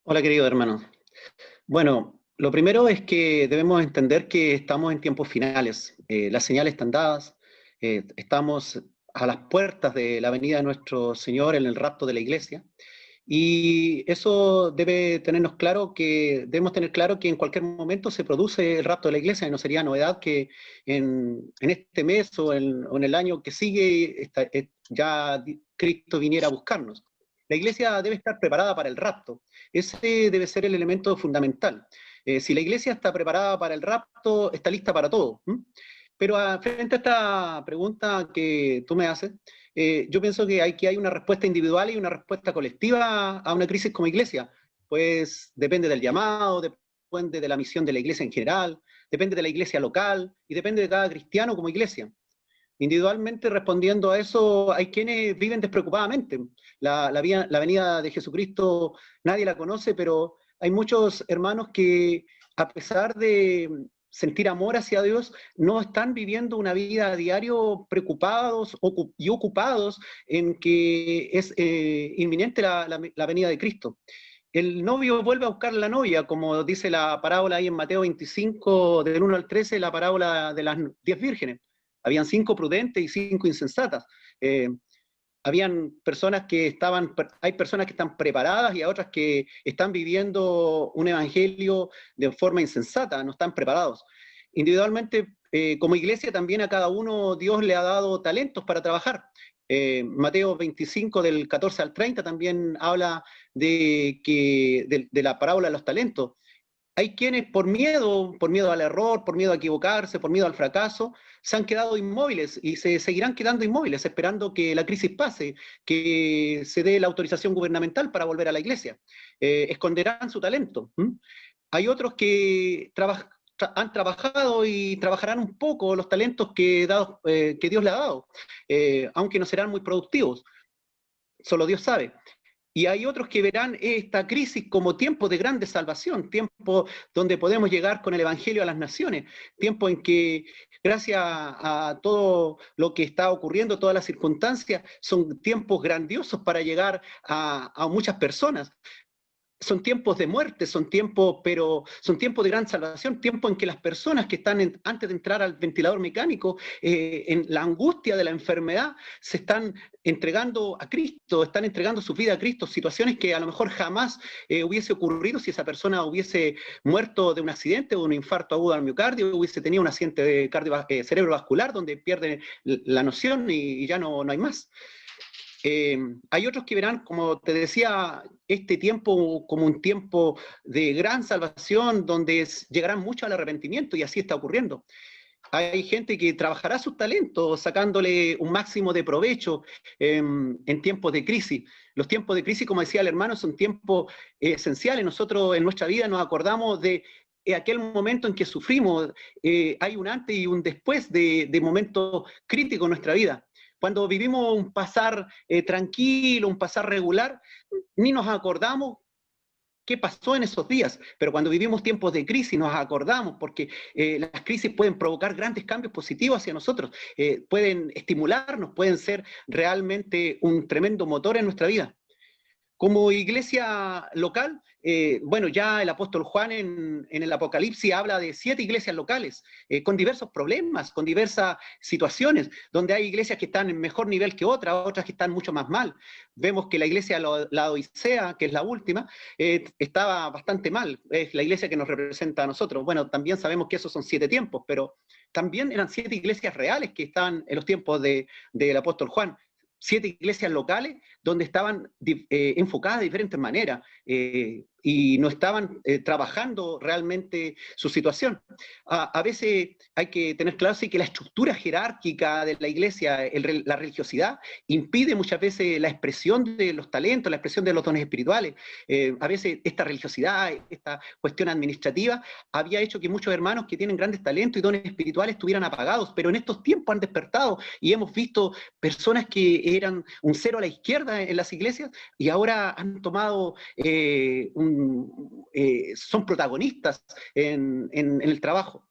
Hola, querido hermano. Bueno, lo primero es que debemos entender que estamos en tiempos finales. Las señales están dadas. Estamos a las puertas de la venida de nuestro Señor en el rapto de la iglesia. Y eso debe tenernos claro que, debemos tener claro que en cualquier momento se produce el rapto de la iglesia y no sería novedad que en este mes o en el año que sigue ya Cristo viniera a buscarnos. La iglesia debe estar preparada para el rapto. Ese debe ser el elemento fundamental. Si la iglesia está preparada para el rapto, está lista para todo. ¿M? Pero frente a esta pregunta que tú me haces, yo pienso que hay una respuesta individual y una respuesta colectiva a una crisis como iglesia. Pues depende del llamado, depende de la misión de la iglesia en general, depende de la iglesia local y depende de cada cristiano como iglesia. Individualmente respondiendo a eso, hay quienes viven despreocupadamente. La venida de Jesucristo nadie la conoce, pero hay muchos hermanos que, a pesar de sentir amor hacia Dios, no están viviendo una vida a diario preocupados y ocupados en que es inminente la venida de Cristo. El novio vuelve a buscar a la novia, como dice la parábola ahí en Mateo 25, del 1 al 13, la parábola de las 10 vírgenes. Habían 5 prudentes y 5 insensatas. Eh, Habían personas hay personas que están preparadas y hay otras que están viviendo un evangelio de forma insensata, no están preparados. Individualmente, como iglesia, también a cada uno Dios le ha dado talentos para trabajar. Mateo 25 del 14 al 30 también habla de la parábola de los talentos. Hay quienes por miedo al error, por miedo a equivocarse, por miedo al fracaso, se han quedado inmóviles y se seguirán quedando inmóviles esperando que la crisis pase, que se dé la autorización gubernamental para volver a la iglesia. Esconderán su talento. ¿M? Hay otros que han trabajado y trabajarán un poco los talentos que Dios le ha dado, aunque no serán muy productivos, solo Dios sabe. Y hay otros que verán esta crisis como tiempo de grande salvación, tiempo donde podemos llegar con el Evangelio a las naciones, tiempo en que gracias a todo lo que está ocurriendo, todas las circunstancias, son tiempos grandiosos para llegar a muchas personas. Son tiempos de muerte, pero son tiempos de gran salvación, tiempos en que las personas que están antes de entrar al ventilador mecánico, en la angustia de la enfermedad, se están entregando a Cristo, están entregando su vida a Cristo, situaciones que a lo mejor jamás hubiese ocurrido si esa persona hubiese muerto de un accidente o de un infarto agudo al miocardio, hubiese tenido un accidente de cerebrovascular donde pierde la noción y ya no hay más. Hay otros que verán, como te decía, este tiempo como un tiempo de gran salvación, donde llegarán mucho al arrepentimiento, y así está ocurriendo. Hay gente que trabajará sus talentos sacándole un máximo de provecho en tiempos de crisis. Los tiempos de crisis, como decía el hermano, son tiempos esenciales. Nosotros en nuestra vida nos acordamos de aquel momento en que sufrimos. Hay un antes y un después de momentos críticos en nuestra vida. Cuando vivimos un pasar tranquilo, un pasar regular, ni nos acordamos qué pasó en esos días, pero cuando vivimos tiempos de crisis nos acordamos porque las crisis pueden provocar grandes cambios positivos hacia nosotros, pueden estimularnos, pueden ser realmente un tremendo motor en nuestra vida. Como iglesia local, bueno, ya el apóstol Juan en el Apocalipsis habla de 7 iglesias locales, con diversos problemas, con diversas situaciones, donde hay iglesias que están en mejor nivel que otras que están mucho más mal. Vemos que la iglesia, la Odisea, que es la última, estaba bastante mal, es la iglesia que nos representa a nosotros. Bueno, también sabemos que esos son 7 tiempos, pero también eran 7 iglesias reales que estaban en los tiempos del apóstol Juan. 7 iglesias locales donde estaban enfocadas de diferentes maneras y no estaban trabajando realmente su situación. A veces hay que tener claro sí, que la estructura jerárquica de la iglesia, la religiosidad, impide muchas veces la expresión de los talentos, la expresión de los dones espirituales. A veces esta religiosidad, esta cuestión administrativa, había hecho que muchos hermanos que tienen grandes talentos y dones espirituales estuvieran apagados, pero en estos tiempos han despertado y hemos visto personas que eran un cero a la izquierda en las iglesias y ahora han tomado son protagonistas en el trabajo.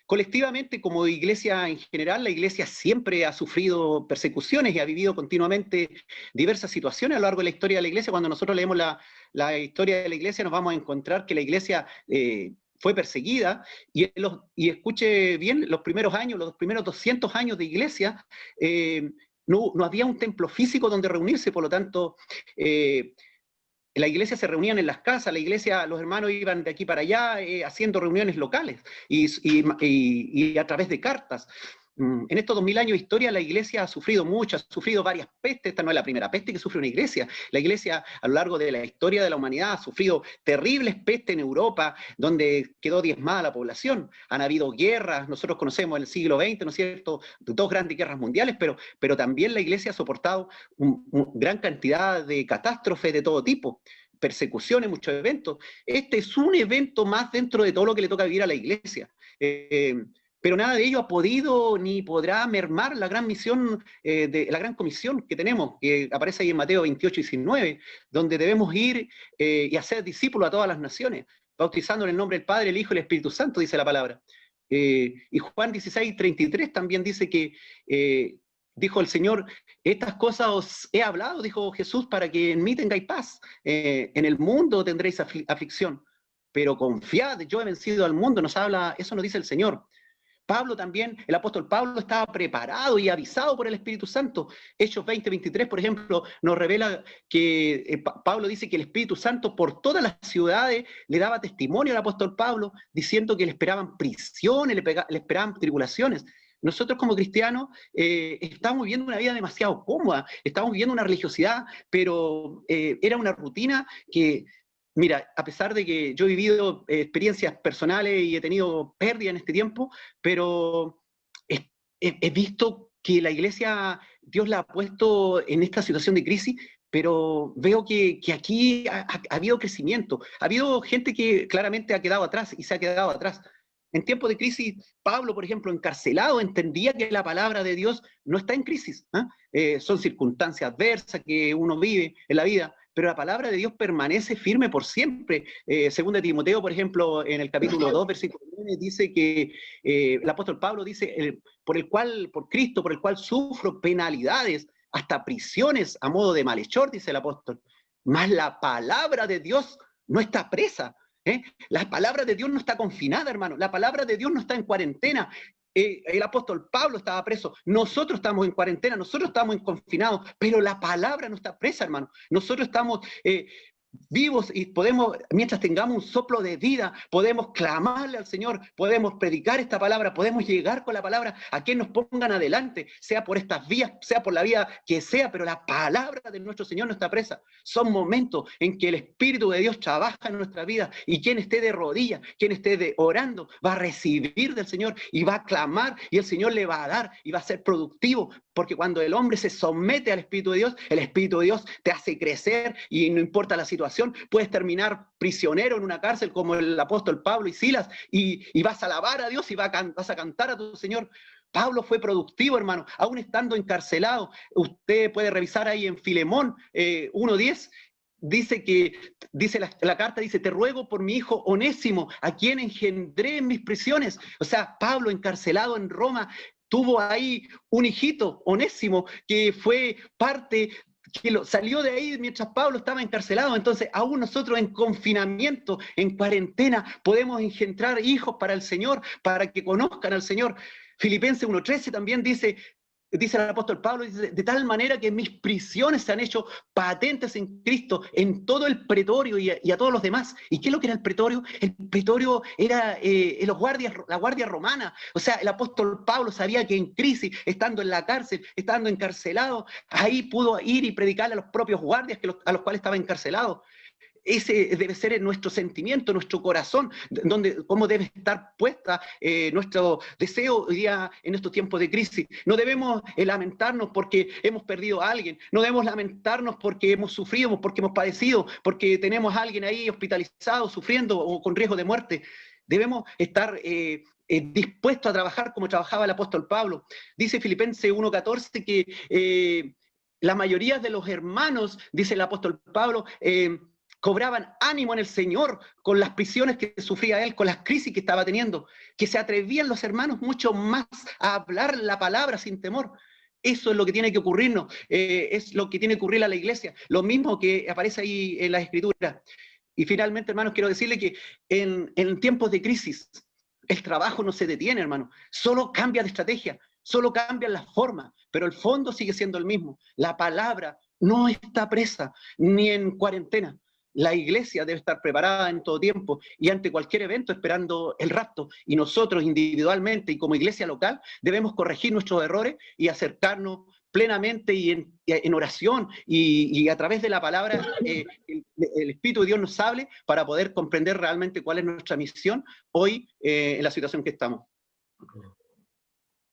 Colectivamente, como iglesia en general, la iglesia siempre ha sufrido persecuciones y ha vivido continuamente diversas situaciones a lo largo de la historia de la iglesia. Cuando nosotros leemos la historia de la iglesia, nos vamos a encontrar que la iglesia fue perseguida, y escuche bien, los primeros años, los primeros 200 años de iglesia, no había un templo físico donde reunirse, por lo tanto, la iglesia se reunían en las casas, la iglesia, los hermanos iban de aquí para allá haciendo reuniones locales y a través de cartas. En estos 2000 años de historia la iglesia ha sufrido mucho, ha sufrido varias pestes. Esta no es la primera peste que sufre una iglesia. La iglesia a lo largo de la historia de la humanidad ha sufrido terribles pestes en Europa, donde quedó diezmada la población. Han habido guerras, nosotros conocemos el siglo XX, ¿no es cierto?, dos grandes guerras mundiales, pero también la iglesia ha soportado gran cantidad de catástrofes de todo tipo, persecuciones, muchos eventos. Este es un evento más dentro de todo lo que le toca vivir a la iglesia. Pero nada de ello ha podido ni podrá mermar la gran misión, la gran comisión que tenemos, que aparece ahí en Mateo 28 y 19, donde debemos ir y hacer discípulos a todas las naciones, bautizando en el nombre del Padre, el Hijo y el Espíritu Santo, dice la palabra. Y Juan 16, 33 también dice que dijo el Señor: estas cosas os he hablado, dijo Jesús, para que en mí tengáis paz. En el mundo tendréis aflicción, pero confiad, yo he vencido al mundo. Eso nos dice el Señor. Pablo también, el apóstol Pablo, estaba preparado y avisado por el Espíritu Santo. Hechos 20, 23, por ejemplo, nos revela que Pablo dice que el Espíritu Santo por todas las ciudades le daba testimonio al apóstol Pablo, diciendo que le esperaban prisiones, le esperaban tribulaciones. Nosotros como cristianos estamos viviendo una vida demasiado cómoda, estamos viviendo una religiosidad, pero era una rutina que... Mira, a pesar de que yo he vivido experiencias personales y he tenido pérdida en este tiempo, pero he visto que la iglesia, Dios la ha puesto en esta situación de crisis, pero veo que aquí ha habido crecimiento. Ha habido gente que claramente ha quedado atrás y se ha quedado atrás. En tiempos de crisis, Pablo, por ejemplo, encarcelado, entendía que la palabra de Dios no está en crisis. Son circunstancias adversas que uno vive en la vida, pero la palabra de Dios permanece firme por siempre. Según Timoteo, por ejemplo, en el capítulo 2, versículo 9, dice que el apóstol Pablo dice, por Cristo, por el cual sufro penalidades, hasta prisiones a modo de malhechor, dice el apóstol. Mas la palabra de Dios no está presa. La palabra de Dios no está confinada, hermano. La palabra de Dios no está en cuarentena. El apóstol Pablo estaba preso, nosotros estamos en cuarentena, nosotros estamos confinados, pero la palabra no está presa, hermano. Nosotros estamos vivos y podemos, mientras tengamos un soplo de vida, podemos clamarle al Señor, podemos predicar esta palabra, podemos llegar con la palabra a quien nos pongan adelante, sea por estas vías, sea por la vía que sea, pero la palabra de nuestro Señor no está presa. Son momentos en que el Espíritu de Dios trabaja en nuestra vida, y quien esté de rodillas, quien esté orando, va a recibir del Señor y va a clamar, y el Señor le va a dar y va a ser productivo, porque cuando el hombre se somete al Espíritu de Dios, el Espíritu de Dios te hace crecer, y no importa la situación, puedes terminar prisionero en una cárcel como el apóstol Pablo y Silas, y vas a alabar a Dios y vas a cantar a tu Señor. Pablo fue productivo, hermano, aún estando encarcelado. Usted puede revisar ahí en Filemón 1:10, dice la carta, dice: te ruego por mi hijo Onésimo, a quien engendré en mis prisiones. O sea, Pablo, encarcelado en Roma, tuvo ahí un hijito, Onésimo, que fue parte, que salió de ahí mientras Pablo estaba encarcelado. Entonces, aún nosotros en confinamiento, en cuarentena, podemos engendrar hijos para el Señor, para que conozcan al Señor. Filipenses 1:13 también dice el apóstol Pablo, dice: de tal manera que mis prisiones se han hecho patentes en Cristo, en todo el pretorio y a todos los demás. ¿Y qué es lo que era el pretorio? El pretorio era la guardia romana. O sea, el apóstol Pablo sabía que en crisis, estando en la cárcel, estando encarcelado, ahí pudo ir y predicarle a los propios guardias a los cuales estaba encarcelado. Ese debe ser nuestro sentimiento, nuestro corazón, cómo debe estar puesta nuestro deseo hoy día en estos tiempos de crisis. No debemos lamentarnos porque hemos perdido a alguien, no debemos lamentarnos porque hemos sufrido, porque hemos padecido, porque tenemos a alguien ahí hospitalizado, sufriendo o con riesgo de muerte. Debemos estar dispuestos a trabajar como trabajaba el apóstol Pablo. Dice Filipenses 1:14 que la mayoría de los hermanos, dice el apóstol Pablo, cobraban ánimo en el Señor con las prisiones que sufría él, con las crisis que estaba teniendo, que se atrevían los hermanos mucho más a hablar la palabra sin temor. Eso es lo que tiene que ocurrirnos, es lo que tiene que ocurrir a la iglesia, lo mismo que aparece ahí en la Escritura. Y finalmente, hermanos, quiero decirle que en tiempos de crisis, el trabajo no se detiene, hermano, solo cambia de estrategia, solo cambian las formas, pero el fondo sigue siendo el mismo. La palabra no está presa ni en cuarentena. La iglesia debe estar preparada en todo tiempo y ante cualquier evento esperando el rapto. Y nosotros individualmente y como iglesia local debemos corregir nuestros errores y acercarnos plenamente y en oración y a través de la palabra el Espíritu de Dios nos hable para poder comprender realmente cuál es nuestra misión hoy en la situación que estamos.